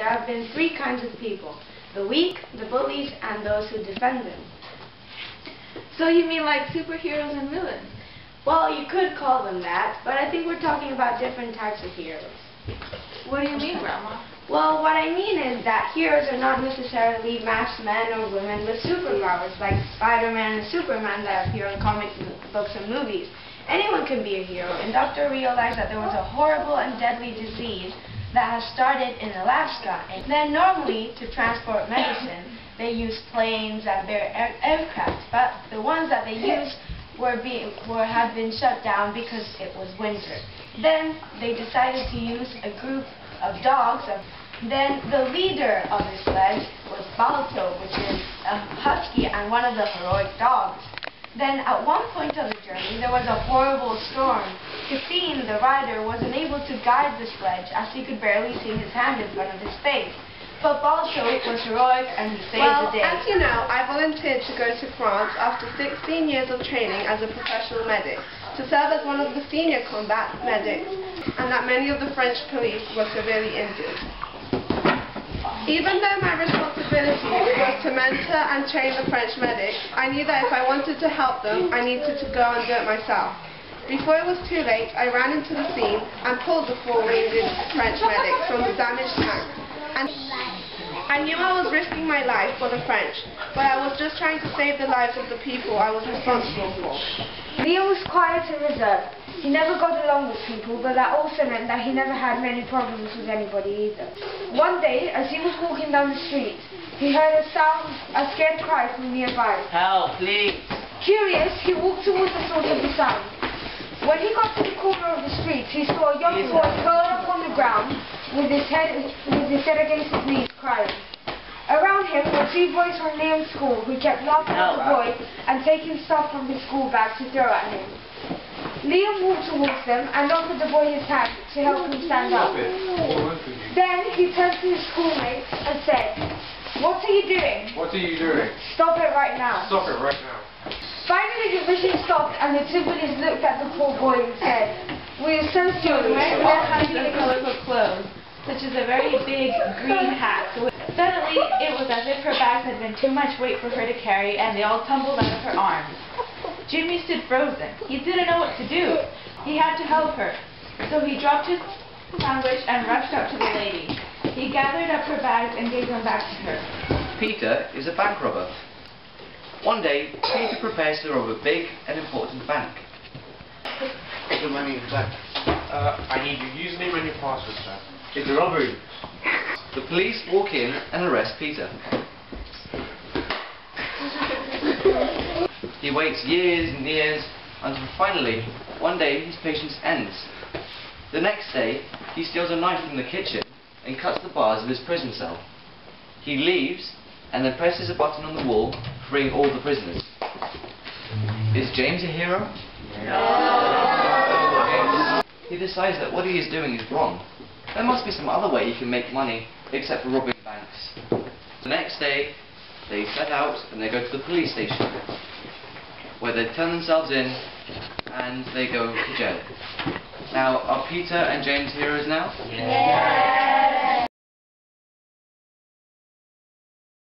There have been three kinds of people: the weak, the bullies, and those who defend them. So you mean like superheroes and villains? Well, you could call them that, but I think we're talking about different types of heroes. What do you mean, Grandma? Well, what I mean is that heroes are not necessarily masked men or women with superpowers like Spider-Man and Superman that appear in comic books and movies. Anyone can be a hero, and Doctor realized that there was a horrible and deadly disease that has started in Alaska. And then normally, to transport medicine, they use planes and their aircraft, but the ones that they used had been shut down because it was winter. Then they decided to use a group of dogs. Then the leader of the sledge was Balto, which is a husky and one of the heroic dogs. Then at one point of the journey there was a horrible storm. Caffeine, the rider, was unable to guide the sledge as he could barely see his hand in front of his face. But Balto was heroic and he saved the day. As you know, I volunteered to go to France after 16 years of training as a professional medic to serve as one of the senior combat medics, and that many of the French police were severely injured. Even though my responsibility was to mentor and train the French medics, I knew that if I wanted to help them, I needed to go and do it myself. Before it was too late, I ran into the scene and pulled the four wounded French medics from the damaged tank. And I knew I was risking my life for the French, but I was just trying to save the lives of the people I was responsible for. Leo was quiet and reserved. He never got along with people, but that also meant that he never had many problems with anybody either. One day, as he was walking down the street, he heard a scared cry from nearby. Help, please! Curious, he walked towards the source of the sound. When he got to the corner of the street, he saw a young boy curled up on the ground with his head against his knees, crying. Around him were two boys from Leon's school who kept laughing at the boy and taking stuff from his school bag to throw at him. Leon walked towards them and offered the boy his hand to help him stand up. Then he turned to his schoolmates and said, "What are you doing?" What are you doing? "Stop it right now." Stop it right now. Finally the vision stopped and the two bullies looked at the poor boy and said, "We are so sorry." All kinds of colorful clothes, such as a very big green hat. Suddenly, it was as if her bags had been too much weight for her to carry, and they all tumbled out of her arms. Jimmy stood frozen. He didn't know what to do. He had to help her. So he dropped his sandwich and rushed up to the lady. He gathered up her bags and gave them back to her. Peter is a bank robber. One day, Peter prepares to rob a big and important bank. Put the money in the bank. I need your username and your password, sir. It's a robbery. The police walk in and arrest Peter. He waits years and years until finally, one day, his patience ends. The next day, he steals a knife from the kitchen and cuts the bars of his prison cell. He leaves and then presses a button on the wall, freeing all the prisoners. Is James a hero? No. He decides that what he is doing is wrong. There must be some other way he can make money except for robbing banks. The next day, they set out and they go to the police station, where they turn themselves in and they go to jail. Now, are Peter and James heroes now? Yeah.